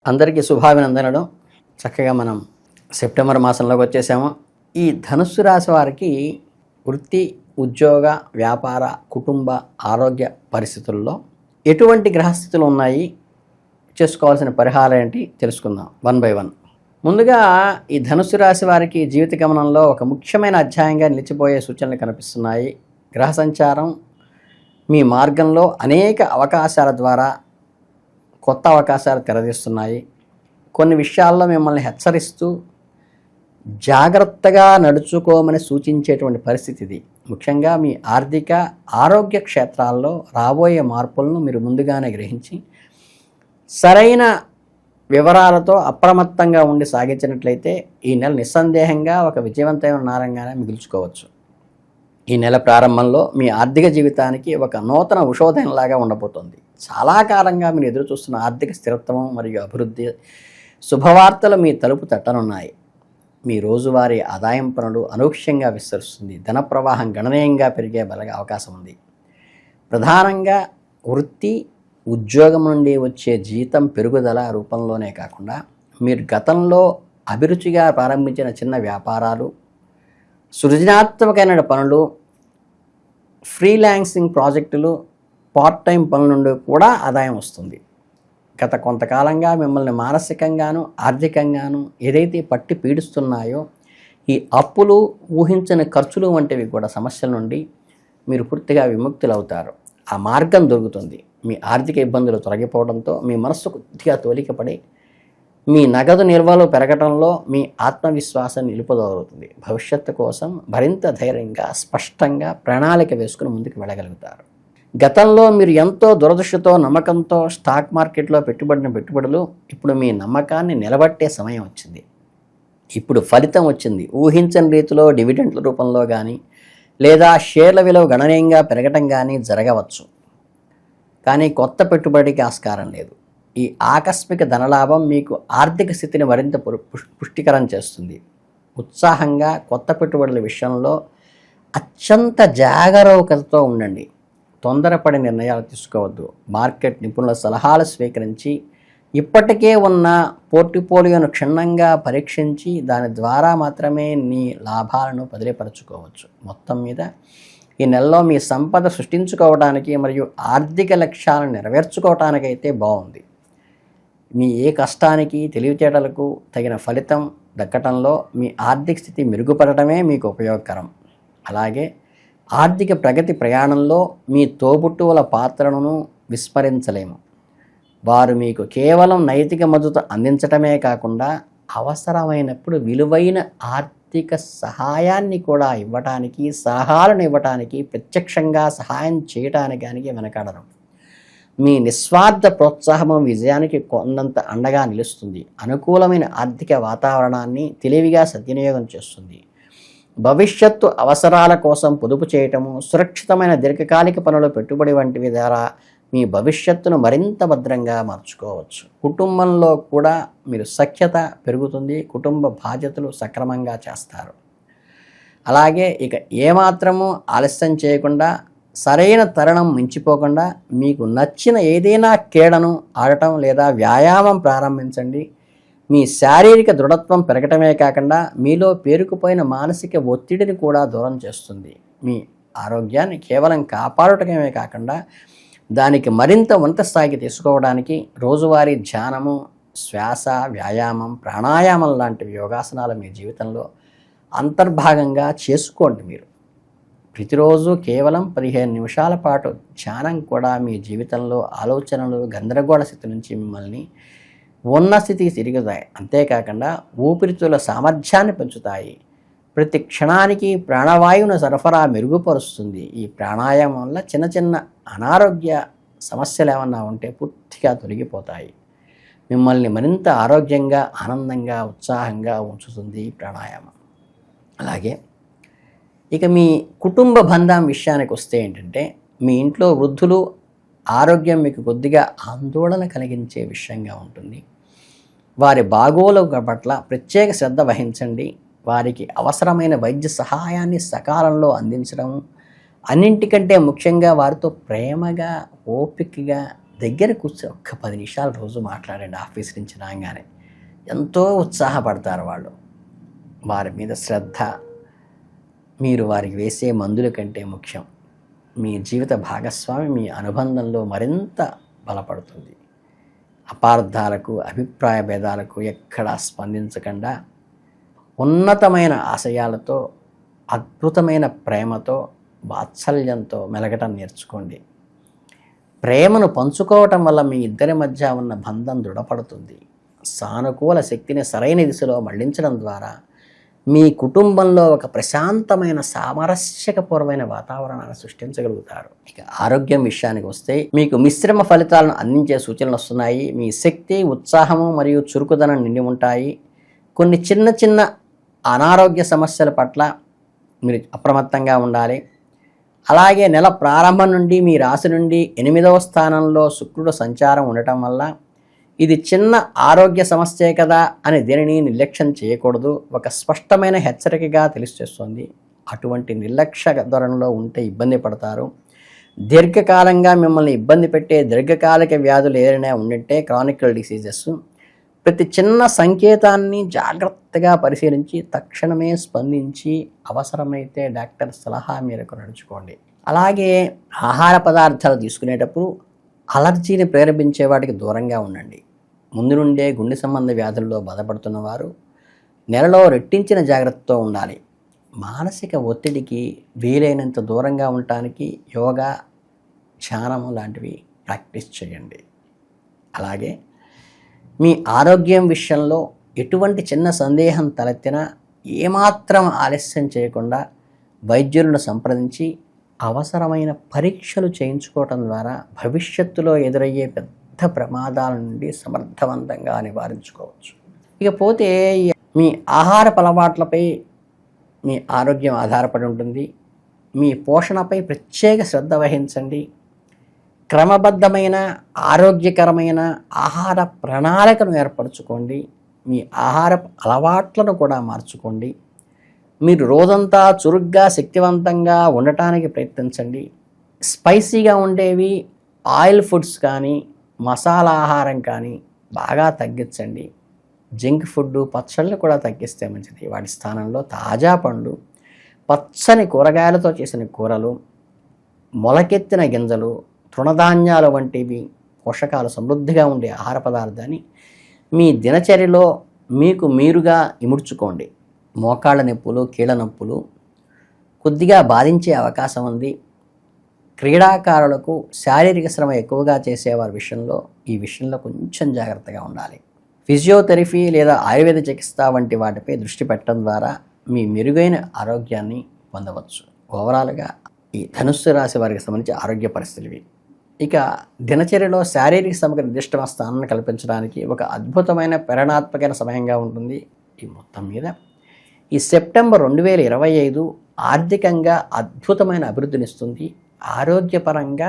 అందరికీ శుభాభినందనలు. చక్కగా మనం సెప్టెంబర్ మాసంలోకి వచ్చేసాము. ఈ ధనుస్సు రాశి వారికి వృత్తి, ఉద్యోగ, వ్యాపార, కుటుంబ, ఆరోగ్య పరిస్థితుల్లో ఎటువంటి గ్రహస్థితులు ఉన్నాయి, చేసుకోవాల్సిన పరిహారం ఏంటి తెలుసుకుందాం వన్ బై వన్. ముందుగా ఈ ధనుస్సు రాశి వారికి జీవిత గమనంలో ఒక ముఖ్యమైన అధ్యాయంగా నిలిచిపోయే సూచనలు కనిపిస్తున్నాయి. గ్రహ సంచారం మీ మార్గంలో అనేక అవకాశాల ద్వారా కొత్త అవకాశాలు తెరదీస్తున్నాయి. కొన్ని విషయాల్లో మిమ్మల్ని హెచ్చరిస్తూ జాగ్రత్తగా నడుచుకోమని సూచించేటువంటి పరిస్థితి ఇది. ముఖ్యంగా మీ ఆర్థిక, ఆరోగ్య క్షేత్రాల్లో రాబోయే మార్పులను మీరు ముందుగానే గ్రహించి సరైన వివరాలతో అప్రమత్తంగా ఉండి సాగించినట్లయితే ఈ నెల నిస్సందేహంగా ఒక విజయవంతమైన నారంగానే మిగుల్చుకోవచ్చు. ఈ నెల ప్రారంభంలో మీ ఆర్థిక జీవితానికి ఒక నూతన ఉషోదయంలాగా ఉండబోతోంది. చాలా కాలంగా మీరు ఎదురు చూస్తున్న ఆర్థిక స్థిరత్వం మరియు అభివృద్ధి శుభవార్తలు మీ తలుపు తట్టనున్నాయి. మీ రోజువారీ ఆదాయం పనులు అనూహ్యంగా విస్తరిస్తుంది. ధన ప్రవాహం గణనీయంగా పెరిగే బలగా అవకాశం ఉంది. ప్రధానంగా వృత్తి, ఉద్యోగం నుండి వచ్చే జీతం పెరుగుదల రూపంలోనే కాకుండా మీరు గతంలో అభిరుచిగా ప్రారంభించిన చిన్న వ్యాపారాలు, సృజనాత్మకమైన పనులు, ఫ్రీలాన్సింగ్ ప్రాజెక్టులు, పార్ట్ టైం పనుల నుండి కూడా ఆదాయం వస్తుంది. గత కొంతకాలంగా మిమ్మల్ని మానసికంగాను ఆర్థికంగాను ఏదైతే పట్టి పీడిస్తున్నాయో ఈ అప్పులు, ఊహించని ఖర్చులు వంటివి కూడా సమస్యల నుండి మీరు పూర్తిగా విముక్తులవుతారు. ఆ మార్గం దొరుకుతుంది. మీ ఆర్థిక ఇబ్బందులు తొలగిపోవడంతో మీ మనస్సు కొద్దిగా తోలికపడి మీ నగదు నిల్వలు పెరగడంలో మీ ఆత్మవిశ్వాసం నిలుపుదవుతుంది. భవిష్యత్తు కోసం మరింత ధైర్యంగా, స్పష్టంగా ప్రణాళిక వేసుకుని ముందుకు వెళ్ళగలుగుతారు. గతంలో మీరు ఎంతో దురదృష్టతో, నమ్మకంతో స్టాక్ మార్కెట్లో పెట్టుబడులు ఇప్పుడు మీ నమ్మకాన్ని నిలబట్టే సమయం వచ్చింది. ఇప్పుడు ఫలితం వచ్చింది. ఊహించని రీతిలో డివిడెంట్ల రూపంలో కానీ లేదా షేర్ల విలువ గణనీయంగా పెరగటం కానీ జరగవచ్చు. కానీ కొత్త పెట్టుబడికి ఆస్కారం లేదు. ఈ ఆకస్మిక ధనలాభం మీకు ఆర్థిక స్థితిని మరింత పుష్టికరం చేస్తుంది. ఉత్సాహంగా కొత్త పెట్టుబడుల విషయంలో అత్యంత జాగరూకతతో ఉండండి. తొందరపడి నిర్ణయాలు తీసుకోవద్దు. మార్కెట్ నిపుణుల సలహాలు స్వీకరించి ఇప్పటికే ఉన్న పోర్ట్ఫోలియోను క్షుణ్ణంగా పరీక్షించి దాని ద్వారా మాత్రమే మీ లాభాలను బదిలీపరచుకోవచ్చు. మొత్తం మీద ఈ నెలలో మీ సంపద సృష్టించుకోవడానికి మరియు ఆర్థిక లక్ష్యాలను నెరవేర్చుకోవటానికైతే బాగుంది. మీ ఏ కష్టానికి, తెలివితేటలకు తగిన ఫలితం దక్కటంలో మీ ఆర్థిక స్థితి మెరుగుపడటమే మీకు ఉపయోగకరం. అలాగే ఆర్థిక ప్రగతి ప్రయాణంలో మీ తోబుట్టువుల పాత్రను విస్మరించలేము. వారు మీకు కేవలం నైతిక మద్దతు అందించటమే కాకుండా అవసరమైనప్పుడు విలువైన ఆర్థిక సహాయాన్ని కూడా ఇవ్వటానికి, సలహాలను ఇవ్వటానికి, ప్రత్యక్షంగా సహాయం చేయటానికి వెనకాడరు. మీ నిస్వార్థ ప్రోత్సాహం విజయానికి కొండంత అండగా నిలుస్తుంది. అనుకూలమైన ఆర్థిక వాతావరణాన్ని తెలివిగా సద్వినియోగం చేస్తుంది. భవిష్యత్తు అవసరాల కోసం పొదుపు చేయటము, సురక్షితమైన దీర్ఘకాలిక పనులు, పెట్టుబడి వంటివి ద్వారా మీ భవిష్యత్తును మరింత భద్రంగా మార్చుకోవచ్చు. కుటుంబంలో కూడా మీరు సఖ్యత పెరుగుతుంది. కుటుంబ బాధ్యతలు సక్రమంగా చేస్తారు. అలాగే ఇక ఏమాత్రము ఆలస్యం చేయకుండా, సరైన తరుణం మించిపోకుండా మీకు నచ్చిన ఏదైనా క్రీడను ఆడటం లేదా వ్యాయామం ప్రారంభించండి. మీ శారీరక దృఢత్వం పెరగటమే కాకుండా మీలో పేరుకుపోయిన మానసిక ఒత్తిడిని కూడా దూరం చేస్తుంది. మీ ఆరోగ్యాన్ని కేవలం కాపాడటమే కాకుండా దానికి మరింత ఉన్నత స్థాయికి తీసుకోవడానికి రోజువారీ ధ్యానము, శ్వాస, వ్యాయామం, ప్రాణాయామం లాంటివి యోగాసనాలు మీ జీవితంలో అంతర్భాగంగా చేసుకోండి. మీరు ప్రతిరోజు కేవలం 15 నిమిషాల పాటు ధ్యానం కూడా మీ జీవితంలో ఆలోచనలు, గందరగోళ స్థితి నుంచి మిమ్మల్ని ఉన్న స్థితికి తిరుగుతాయి. అంతేకాకుండా ఊపిరితిత్తుల సామర్థ్యాన్ని పెంచుతాయి. ప్రతి క్షణానికి ప్రాణవాయువును సరఫరా మెరుగుపరుస్తుంది. ఈ ప్రాణాయామం వల్ల చిన్న చిన్న అనారోగ్య సమస్యలు ఏమన్నా ఉంటే పూర్తిగా తొలగిపోతాయి. మిమ్మల్ని మరింత ఆరోగ్యంగా, ఆనందంగా, ఉత్సాహంగా ఉంచుతుంది ఈ ప్రాణాయామం. అలాగే ఇక మీ కుటుంబ బంధం విషయానికి వస్తే ఏంటంటే, మీ ఇంట్లో వృద్ధులు ఆరోగ్యం మీకు కొద్దిగా ఆందోళన కలిగించే విషయంగా ఉంటుంది. వారి బాగోగుల పట్ల ప్రత్యేక శ్రద్ధ వహించండి. వారికి అవసరమైన వైద్య సహాయాన్ని సకాలంలో అందించడం, అన్నింటికంటే ముఖ్యంగా వారితో ప్రేమగా, ఓపికగా దగ్గర కూర్చొని ఒక్క 10 నిమిషాలు రోజు మాట్లాడండి. ఆఫీస్ నుంచి రాగానే ఎంతో ఉత్సాహపడతారు వాళ్ళు. వారి మీద శ్రద్ధ మీరు వారికి వేసే మందుల కంటే ముఖ్యం. మీ జీవిత భాగస్వామి మీ అనుబంధంలో మరింత బలపడుతుంది. అపార్థాలకు, అభిప్రాయ భేదాలకు ఎక్కడా స్పందించకుండా ఉన్నతమైన ఆశయాలతో, అద్భుతమైన ప్రేమతో, వాత్సల్యంతో మెలగటం నేర్చుకోండి. ప్రేమను పంచుకోవటం వల్ల మీ ఇద్దరి మధ్య ఉన్న బంధం దృఢపడుతుంది. సానుకూల శక్తిని సరైన దిశలో మళ్లించడం ద్వారా మీ కుటుంబంలో ఒక ప్రశాంతమైన సామరస్యకపూర్వమైన వాతావరణాన్ని సృష్టించగలుగుతారు. ఇక ఆరోగ్యం విషయానికి వస్తే మీకు మిశ్రమ ఫలితాలను అందించే సూచనలు వస్తున్నాయి. మీ శక్తి, ఉత్సాహము మరియు చురుకుదనం నిండి ఉంటాయి. కొన్ని చిన్న చిన్న అనారోగ్య సమస్యల పట్ల మీరు అప్రమత్తంగా ఉండాలి. అలాగే నెల ప్రారంభం నుండి మీ రాశి నుండి 8వ స్థానంలో శుక్రుడు సంచారం ఉండటం వల్ల ఇది చిన్న ఆరోగ్య సమస్యే కదా అని దేనిని నిర్లక్ష్యం చేయకూడదు. ఒక స్పష్టమైన హెచ్చరికగా తెలియజేస్తుంది. అటువంటి నిర్లక్ష్య ధోరణిలో ఉంటే ఇబ్బంది పడతారు. దీర్ఘకాలంగా మిమ్మల్ని ఇబ్బంది పెట్టే దీర్ఘకాలిక వ్యాధులు ఏదైనా ఉండింటే క్రానికల్ డిసీజెస్, ప్రతి చిన్న సంకేతాన్ని జాగ్రత్తగా పరిశీలించి తక్షణమే స్పందించి అవసరమైతే డాక్టర్ సలహా మేరకు నడుచుకోండి. అలాగే ఆహార పదార్థాలు తీసుకునేటప్పుడు అలర్జీని ప్రేరేపించే వాటికి దూరంగా ఉండండి. ముందు నుండే గుండె సంబంధ వ్యాధుల్లో బాధపడుతున్న వారు నెలలో రెట్టించిన జాగ్రత్తతో ఉండాలి. మానసిక ఒత్తిడికి వీలైనంత దూరంగా ఉండటానికి యోగా, ధ్యానము లాంటివి ప్రాక్టీస్ చేయండి. అలాగే మీ ఆరోగ్యం విషయంలో ఎటువంటి చిన్న సందేహం తలెత్తినా ఏమాత్రం ఆలస్యం చేయకుండా వైద్యులను సంప్రదించి అవసరమైన పరీక్షలు చేయించుకోవటం ద్వారా భవిష్యత్తులో ఎదురయ్యే పెద్ద ప్రమాదాల నుండి సమర్థవంతంగా నివారించుకోవచ్చు. ఇకపోతే మీ ఆహారపు అలవాట్లపై మీ ఆరోగ్యం ఆధారపడి ఉంటుంది. మీ పోషణపై ప్రత్యేక శ్రద్ధ వహించండి. క్రమబద్ధమైన ఆరోగ్యకరమైన ఆహార ప్రణాళికను ఏర్పరచుకోండి. మీ ఆహారపు అలవాట్లను కూడా మార్చుకోండి. మీరు రోజంతా చురుగ్గా, శక్తివంతంగా ఉండటానికి ప్రయత్నించండి. స్పైసీగా ఉండేవి, ఆయిల్ ఫుడ్స్ కానీ, మసాలా ఆహారం కానీ బాగా తగ్గించండి. జంక్ ఫుడ్, పచ్చళ్ళు కూడా తగ్గిస్తే మంచిది. వాటి స్థానంలో తాజా పండ్లు, పచ్చని కూరగాయలతో చేసిన కూరలు, మొలకెత్తిన గింజలు, తృణధాన్యాలు వంటివి పోషకాలు సమృద్ధిగా ఉండే ఆహార పదార్థాన్ని మీ దినచర్యలో మీకు మీరుగా ఇముడ్చుకోండి. మోకాళ్ళ నొప్పులు, కీళ్ళ నొప్పులు కొద్దిగా బాధించే అవకాశం ఉంది. క్రీడాకారులకు శారీరక శ్రమ ఎక్కువగా చేసేవారి విషయంలో ఈ విషయంలో కొంచెం జాగ్రత్తగా ఉండాలి. ఫిజియోథెరపీ లేదా ఆయుర్వేద చికిత్స వంటి వాటిపై దృష్టి పెట్టడం ద్వారా మీ మెరుగైన ఆరోగ్యాన్ని పొందవచ్చు. ఓవరాల్గా ఈ ధనుస్సు రాశి వారికి సంబంధించి ఆరోగ్య పరిస్థితులు. ఇక దినచర్యలో శారీరక శ్రమకు నిర్దిష్టమైన స్థానాన్ని కల్పించడానికి ఒక అద్భుతమైన ప్రేరణాత్మకమైన సమయంగా ఉంటుంది. ఈ మొత్తం మీద ఈ సెప్టెంబర్ 2025 ఆర్థికంగా అద్భుతమైన అభివృద్ధినిస్తుంది. ఆరోగ్యపరంగా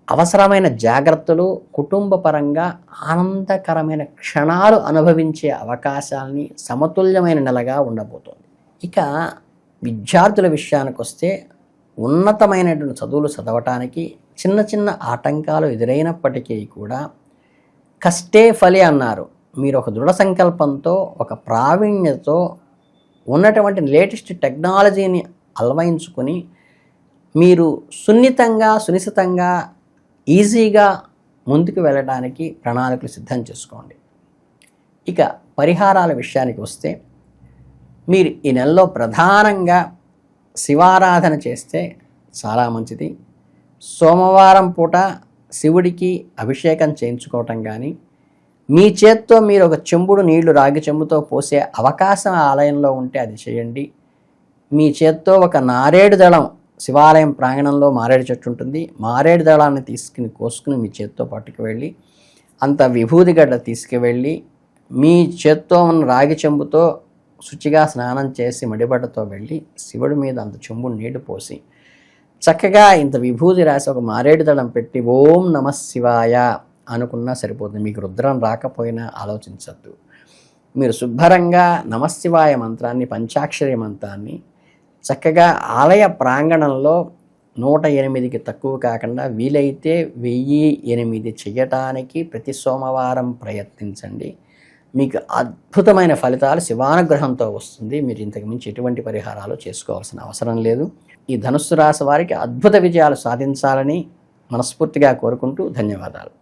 అవసరమైన జాగ్రత్తలు, కుటుంబపరంగా ఆనందకరమైన క్షణాలు అనుభవించే అవకాశాలని సమతుల్యమైన నెలగా ఉండబోతోంది. ఇక విద్యార్థుల విషయానికి వస్తే ఉన్నతమైనటువంటి చదువులు చదవటానికి చిన్న చిన్న ఆటంకాలు ఎదురైనప్పటికీ కూడా కష్టే ఫలి అన్నారు. మీరు ఒక దృఢ సంకల్పంతో, ఒక ప్రావీణ్యతతో ఉన్నటువంటి లేటెస్ట్ టెక్నాలజీని అన్వయించుకొని మీరు సునిశ్చితంగా ఈజీగా ముందుకు వెళ్ళడానికి ప్రణాళికలు సిద్ధం చేసుకోండి. ఇక పరిహారాల విషయానికి వస్తే మీరు ఈ నెలలో ప్రధానంగా శివారాధన చేస్తే చాలా మంచిది. సోమవారం పూట శివుడికి అభిషేకం చేయించుకోవటం కానీ, మీ చేత్తో మీరు ఒక చెంబుడు నీళ్లు రాగి చెంబుతో పోసే అవకాశం ఆలయంలో ఉంటే అది చేయండి. మీ చేత్తో ఒక నారేడు దళం, శివాలయం ప్రాంగణంలో మారేడు చెట్టు ఉంటుంది, మారేడు దళాన్ని కోసుకుని మీ చేత్తో పట్టుకు వెళ్ళి అంత విభూది గడ్డ తీసుకువెళ్ళి మీ చేత్తో ఉన్న రాగి చెంబుతో శుచిగా స్నానం చేసి మడిబట్టతో వెళ్ళి శివుడి మీద అంత చెంబు నీళ్లు పోసి చక్కగా ఇంత విభూది రాసి ఒక మారేడు దళం పెట్టి ఓం నమః శివాయ అనుకున్నా సరిపోతుంది. మీకు రుద్రం రాకపోయినా ఆలోచించద్దు. మీరు శుభ్రంగా నమః శివాయ మంత్రాన్ని, పంచాక్షరి మంత్రాన్ని చక్కగా ఆలయ ప్రాంగణంలో 108కి తక్కువ కాకుండా వీలైతే 1008 చేయటానికి ప్రతి సోమవారం ప్రయత్నించండి. మీకు అద్భుతమైన ఫలితాలు శివానుగ్రహంతో వస్తుంది. మీరు ఇంతకు మించి ఎటువంటి పరిహారాలు చేసుకోవాల్సిన అవసరం లేదు. ఈ ధనుస్సు రాశి వారికి అద్భుత విజయాలు సాధించాలని మనస్ఫూర్తిగా కోరుకుంటూ ధన్యవాదాలు.